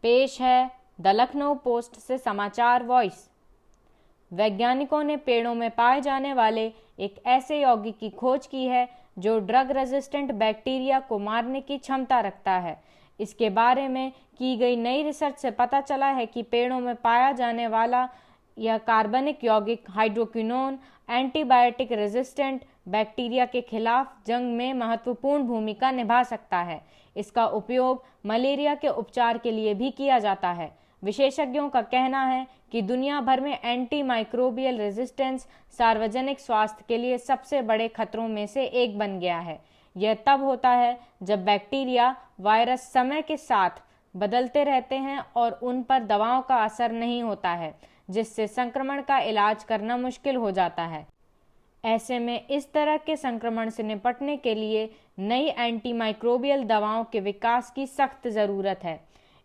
पेश है the Lucknow post से समाचार वॉइस। वैज्ञानिकों ने पेड़ों में पाए जाने वाले एक ऐसे यौगिक की खोज की है जो ड्रग रेजिस्टेंट बैक्टीरिया को मारने की क्षमता रखता है। इसके बारे में की गई नई रिसर्च से पता चला है कि पेड़ों में पाया जाने वाला यह कार्बनिक यौगिक हाइड्रोक्विनोन एंटीबायोटिक रेजिस्टेंट बैक्टीरिया के खिलाफ जंग में महत्वपूर्ण भूमिका निभा सकता है। इसका उपयोग मलेरिया के उपचार के लिए भी किया जाता है। विशेषज्ञों का कहना है कि दुनिया भर में एंटी माइक्रोबियल रेजिस्टेंस सार्वजनिक स्वास्थ्य के लिए सबसे बड़े खतरों में से एक बन गया है। यह तब होता है जब बैक्टीरिया वायरस समय के साथ बदलते रहते हैं और उन पर दवाओं का असर नहीं होता है, जिससे संक्रमण का इलाज करना मुश्किल हो जाता है। ऐसे में इस तरह के संक्रमण से निपटने के लिए नई एंटी माइक्रोबियल दवाओं के विकास की सख्त ज़रूरत है।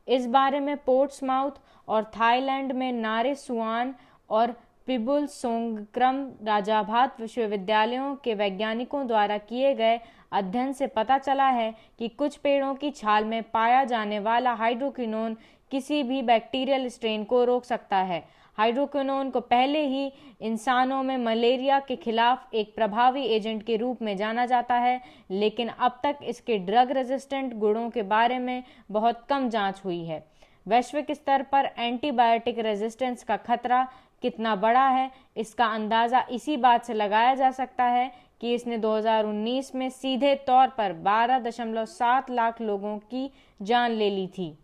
इस बारे में पोर्ट्समाउथ और थाईलैंड में नारेसुआन और पिबुल सोंगक्रम राजाभात विश्वविद्यालयों के वैज्ञानिकों द्वारा किए गए अध्ययन से पता चला है कि कुछ पेड़ों की छाल में पाया जाने वाला हाइड्रोक्विनोन किसी भी बैक्टीरियल स्ट्रेन को रोक सकता है। हाइड्रोक्विनोन को पहले ही इंसानों में मलेरिया के खिलाफ एक प्रभावी एजेंट के रूप में जाना जाता है, लेकिन अब तक इसके ड्रग रेजिस्टेंट गुणों के बारे में बहुत कम जांच हुई है। वैश्विक स्तर पर एंटीबायोटिक रेजिस्टेंस का खतरा कितना बड़ा है, इसका अंदाज़ा इसी बात से लगाया जा सकता है कि इसने 2019 में सीधे तौर पर 12.7 लाख लोगों की जान ले ली थी।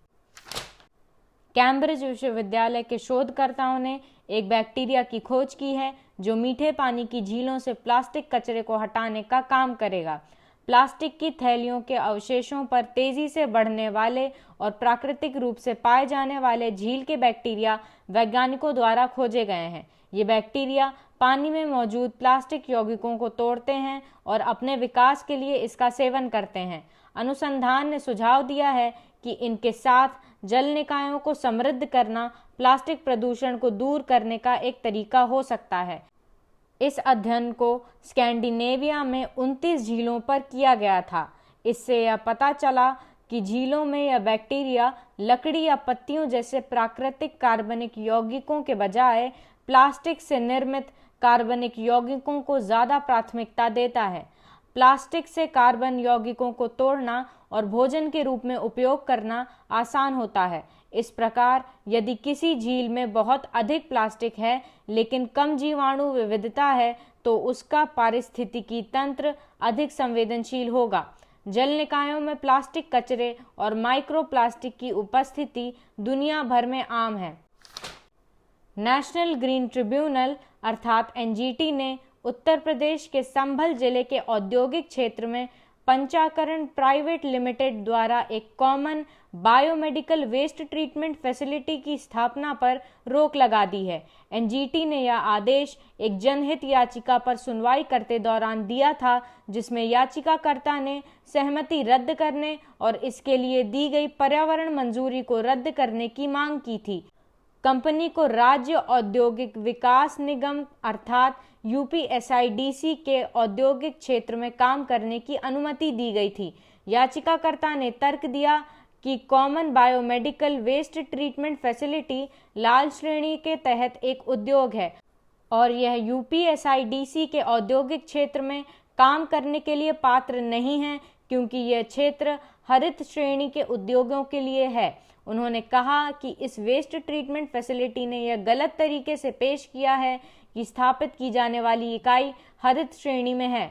कैम्ब्रिज विश्वविद्यालय के शोधकर्ताओं ने एक बैक्टीरिया की खोज की है जो मीठे पानी की झीलों से प्लास्टिक कचरे को हटाने का काम करेगा। प्लास्टिक की थैलियों के अवशेषों पर तेजी से बढ़ने वाले और प्राकृतिक रूप से पाए जाने वाले झील के बैक्टीरिया वैज्ञानिकों द्वारा खोजे गए हैं। ये बैक्टीरिया पानी में मौजूद प्लास्टिक यौगिकों को तोड़ते हैं और अपने विकास के लिए इसका सेवन करते हैं। अनुसंधान ने सुझाव दिया है कि इनके साथ जल निकायों को समृद्ध करना प्लास्टिक प्रदूषण को दूर करने का एक तरीका हो सकता है। इस अध्ययन को स्कैंडिनेविया में 29 झीलों पर किया गया था। इससे यह पता चला कि झीलों में यह बैक्टीरिया लकड़ी या पत्तियों जैसे प्राकृतिक कार्बनिक यौगिकों के बजाय प्लास्टिक से निर्मित कार्बनिक यौगिकों को ज़्यादा प्राथमिकता देता है। प्लास्टिक से कार्बन यौगिकों को तोड़ना और भोजन के रूप में उपयोग करना आसान होता है। इस प्रकार यदि किसी झील में बहुत अधिक प्लास्टिक है लेकिन कम जीवाणु विविधता है तो उसका पारिस्थितिकी तंत्र अधिक संवेदनशील होगा। जल निकायों में प्लास्टिक कचरे और माइक्रोप्लास्टिक की उपस्थिति दुनिया भर में आम है। नेशनल ग्रीन ट्रिब्यूनल अर्थात एनजीटी ने उत्तर प्रदेश के संभल जिले के औद्योगिक क्षेत्र में पंचाकरण प्राइवेट लिमिटेड द्वारा एक common biomedical waste treatment facility की स्थापना पर रोक लगा दी है। एनजीटी ने यह आदेश एक जनहित याचिका पर सुनवाई करते दौरान दिया था, जिसमें याचिकाकर्ता ने सहमति रद्द करने और इसके लिए दी गई पर्यावरण मंजूरी को रद्द करने की मांग की थी। कंपनी को राज्य औद्योगिक विकास निगम अर्थात यूपीएसआईडीसी के औद्योगिक क्षेत्र में काम करने की अनुमति दी गई थी। याचिकाकर्ता ने तर्क दिया कि common biomedical waste treatment facility लाल श्रेणी के तहत एक उद्योग है और यह यूपीएसआईडीसी के औद्योगिक क्षेत्र में काम करने के लिए पात्र नहीं है, क्योंकि यह क्षेत्र हरित श्रेणी के उद्योगों के लिए है। उन्होंने कहा कि इस वेस्ट ट्रीटमेंट फैसिलिटी ने यह गलत तरीके से पेश किया है कि स्थापित की जाने वाली इकाई हरित श्रेणी में है।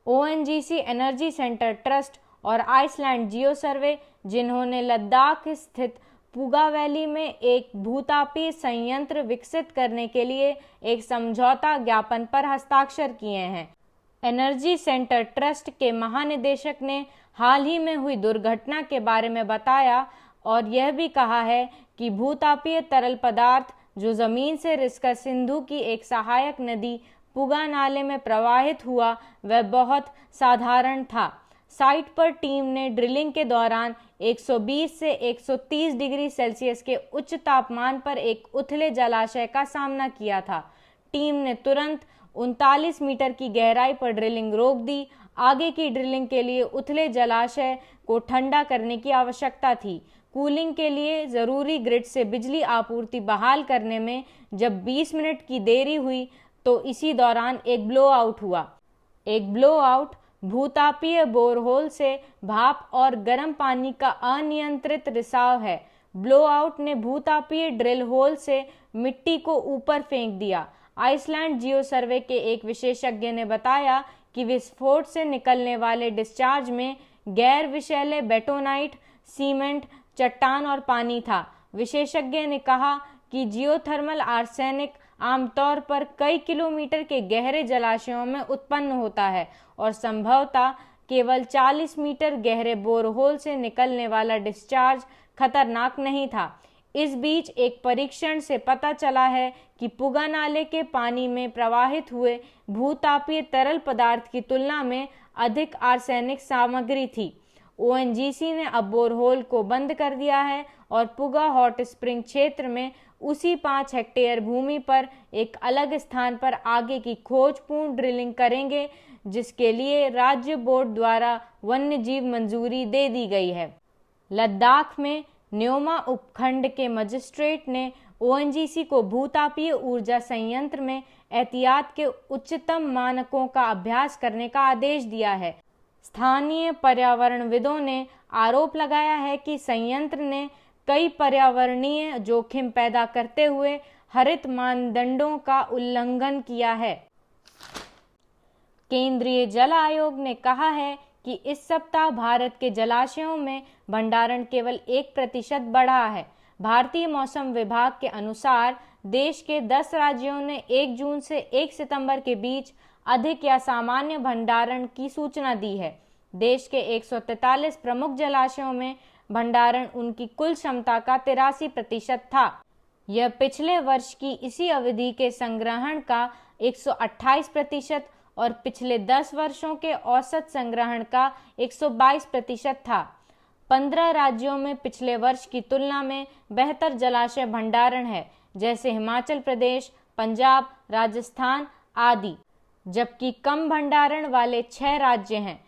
ओएनजीसी एनर्जी सेंटर ट्रस्ट और आइसलैंड जियो सर्वे, जिन्होंने लद्दाख स्थित पुगा वैली में एक भूतापीय संयंत्र विकसित करने के लिए एक समझौता ज्ञापन पर हस्ताक्षर किए हैं। एनर्जी सेंटर ट्रस्ट के महानिदेशक ने हाल ही में हुई दुर्घटना के बारे में बताया और यह भी कहा है कि भूतापीय तरल पदार्थ जो जमीन से रिसकर सिंधु की एक सहायक नदी पुगा नाले में प्रवाहित हुआ वह बहुत साधारण था। साइट पर टीम ने ड्रिलिंग के दौरान 120 से 130 डिग्री सेल्सियस के उच्च तापमान पर एक उथले जलाशय का सामना किया था। टीम ने तुरंत 39 मीटर की गहराई पर ड्रिलिंग रोक दी। आगे की ड्रिलिंग के लिए उथले जलाशय को ठंडा करने की आवश्यकता थी। कूलिंग के लिए जरूरी ग्रिड से बिजली आपूर्ति बहाल करने में जब 20 मिनट की देरी हुई तो इसी दौरान एक ब्लो आउट हुआ। एक ब्लो आउट भूतापीय बोरहोल से भाप और गर्म पानी का अनियंत्रित रिसाव है। ब्लो आउट ने भूतापीय ड्रिल होल से मिट्टी को ऊपर फेंक दिया। आइसलैंड जियो सर्वे के एक विशेषज्ञ ने बताया कि विस्फोट से निकलने वाले डिस्चार्ज में गैर विषैले बेटोनाइट, सीमेंट, चट्टान और पानी था। विशेषज्ञ ने कहा कि जियोथर्मल आर्सेनिक आमतौर पर कई किलोमीटर के गहरे जलाशयों में उत्पन्न होता है और संभवतः केवल 40 मीटर गहरे बोरहोल से निकलने वाला डिस्चार्ज खतरनाक नहीं था। इस बीच एक परीक्षण से पता चला है कि पुगा नाले के पानी में प्रवाहित हुए भूतापीय तरल पदार्थ की तुलना में अधिक आर्सेनिक सामग्री थी। ओएनजीसी ने अब बोरहोल को बंद कर दिया है और पुगा हॉट स्प्रिंग क्षेत्र में उसी 5 हेक्टेयर भूमि पर एक अलग स्थान पर आगे की खोजपूर्ण ड्रिलिंग करेंगे, जिसके लिए राज्य बोर्ड द्वारा वन्य जीव मंजूरी दे दी गई है। लद्दाख में न्योमा उपखंड के मजिस्ट्रेट ने ओएनजीसी को भूतापीय ऊर्जा संयंत्र में एहतियात के उच्चतम मानकों का अभ्यास करने का आदेश दिया है। स्थानीय पर्यावरणविदों ने आरोप लगाया है कि संयंत्र ने कई पर्यावरणीय जोखिम पैदा करते हुए हरित मानदंडों का उल्लंघन किया है। केंद्रीय जल आयोग ने कहा है कि इस सप्ताह भारत के जलाशयों में भंडारण केवल 1% बढ़ा है। भारतीय मौसम विभाग के अनुसार देश के 10 राज्यों ने 1 जून से 1 सितंबर के बीच अधिक या सामान्य भंडारण की सूचना दी है। देश के 143 प्रमुख जलाशयों में भंडारण उनकी कुल क्षमता का 83% था। यह पिछले वर्ष की इसी अवधि के संग्रहण का 128% और पिछले 10 वर्षों के औसत संग्रहण का 122% था। 15 राज्यों में पिछले वर्ष की तुलना में बेहतर जलाशय भंडारण है, जैसे हिमाचल प्रदेश, पंजाब, राजस्थान आदि, जबकि कम भंडारण वाले 6 राज्य हैं।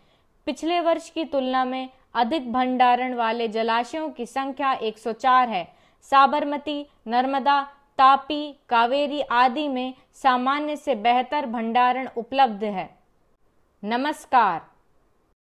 पिछले वर्ष की तुलना में अधिक भंडारण वाले जलाशयों की संख्या 104 है। साबरमती, नर्मदा, तापी, कावेरी आदि में सामान्य से बेहतर भंडारण उपलब्ध है। नमस्कार।